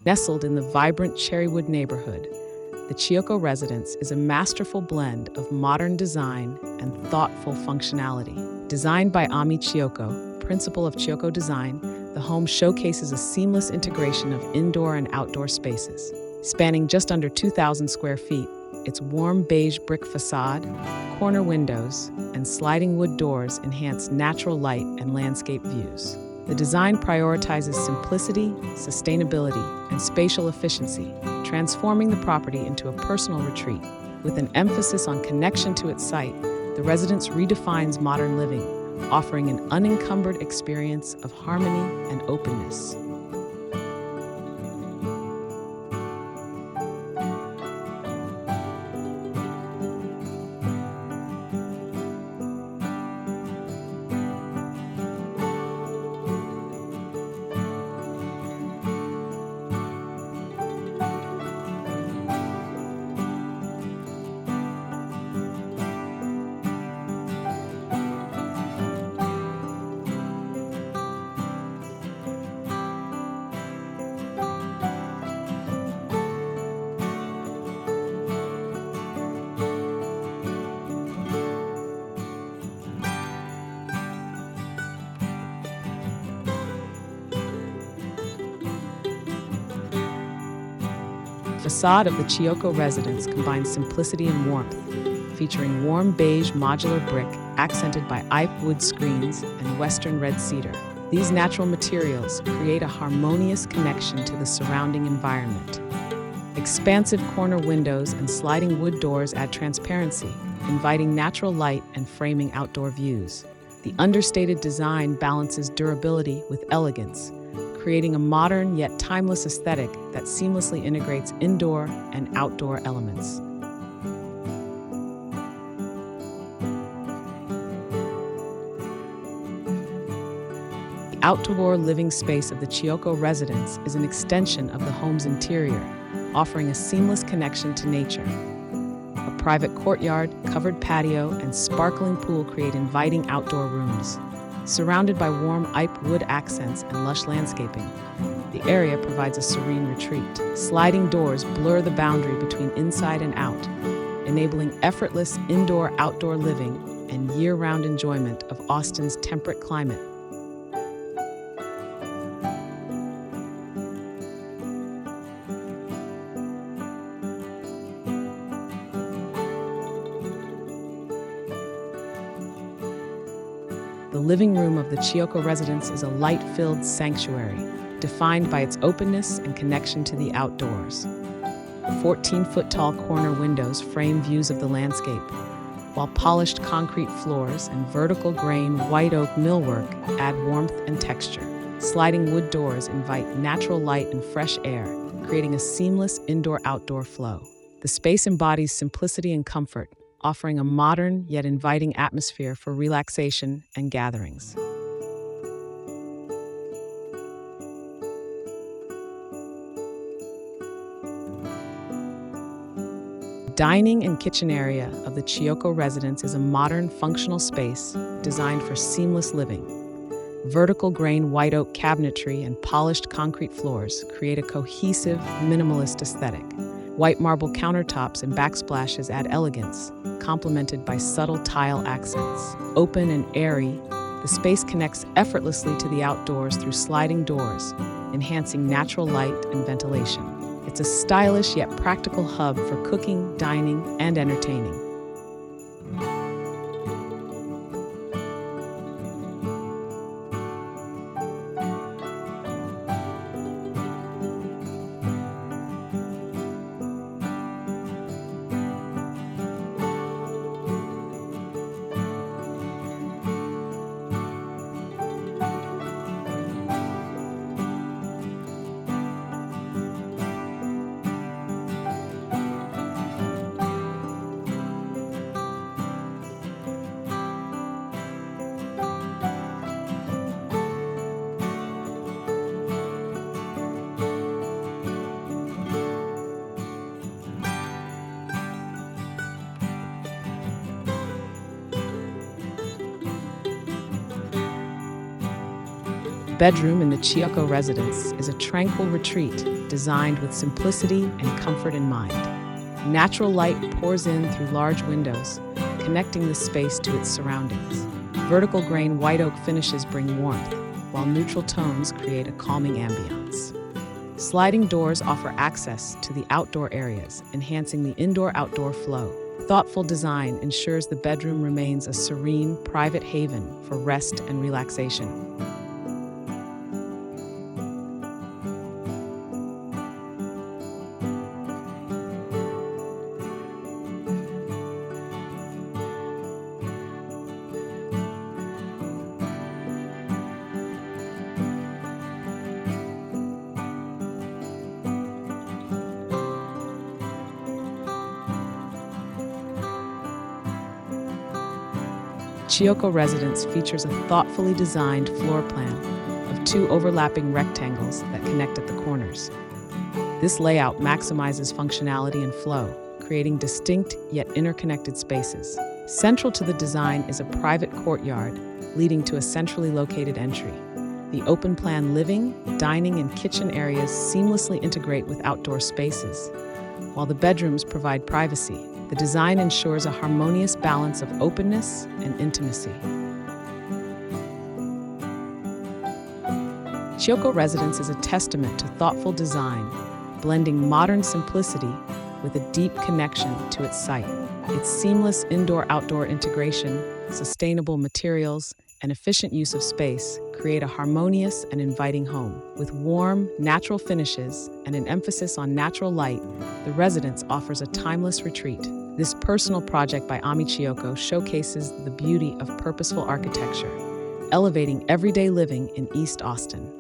Nestled in the vibrant Cherrywood neighborhood, the Chioco Residence is a masterful blend of modern design and thoughtful functionality. Designed by Amie Chioco, principal of Chioco Design, the home showcases a seamless integration of indoor and outdoor spaces. Spanning just under 2,000 square feet, its warm beige brick facade, corner windows, and sliding wood doors enhance natural light and landscape views. The design prioritizes simplicity, sustainability, and spatial efficiency, transforming the property into a personal retreat. With an emphasis on connection to its site, the residence redefines modern living, offering an unencumbered experience of harmony and openness. The facade of the Chioco Residence combines simplicity and warmth, featuring warm beige modular brick accented by Ipe wood screens and western red cedar. These natural materials create a harmonious connection to the surrounding environment. Expansive corner windows and sliding wood doors add transparency, inviting natural light and framing outdoor views. The understated design balances durability with elegance, creating a modern yet timeless aesthetic that seamlessly integrates indoor and outdoor elements. The outdoor living space of the Chioco Residence is an extension of the home's interior, offering a seamless connection to nature. A private courtyard, covered patio, and sparkling pool create inviting outdoor rooms. Surrounded by warm Ipe wood accents and lush landscaping, the area provides a serene retreat. Sliding doors blur the boundary between inside and out, enabling effortless indoor-outdoor living and year-round enjoyment of Austin's temperate climate. The living room of the Chioco Residence is a light-filled sanctuary, defined by its openness and connection to the outdoors. 14-foot-tall corner windows frame views of the landscape, while polished concrete floors and vertical grain white oak millwork add warmth and texture. Sliding wood doors invite natural light and fresh air, creating a seamless indoor-outdoor flow. The space embodies simplicity and comfort, offering a modern yet inviting atmosphere for relaxation and gatherings. The dining and kitchen area of the Chioco Residence is a modern, functional space designed for seamless living. Vertical grain white oak cabinetry and polished concrete floors create a cohesive, minimalist aesthetic. White marble countertops and backsplashes add elegance, complemented by subtle tile accents. Open and airy, the space connects effortlessly to the outdoors through sliding doors, enhancing natural light and ventilation. It's a stylish yet practical hub for cooking, dining, and entertaining. bedroom in the Chioco Residence is a tranquil retreat designed with simplicity and comfort in mind. Natural light pours in through large windows, connecting the space to its surroundings. Vertical grain white oak finishes bring warmth, while neutral tones create a calming ambiance. Sliding doors offer access to the outdoor areas, enhancing the indoor-outdoor flow. Thoughtful design ensures the bedroom remains a serene, private haven for rest and relaxation. Chioco Residence features a thoughtfully designed floor plan of 2 overlapping rectangles that connect at the corners. This layout maximizes functionality and flow, creating distinct yet interconnected spaces. Central to the design is a private courtyard leading to a centrally located entry. The open-plan living, dining, and kitchen areas seamlessly integrate with outdoor spaces. While the bedrooms provide privacy, the design ensures a harmonious balance of openness and intimacy. Chioco Residence is a testament to thoughtful design, blending modern simplicity with a deep connection to its site. Its seamless indoor-outdoor integration, sustainable materials, and efficient use of space create a harmonious and inviting home. With warm, natural finishes and an emphasis on natural light, the residence offers a timeless retreat. This personal project by Amie Chioco showcases the beauty of purposeful architecture, elevating everyday living in East Austin.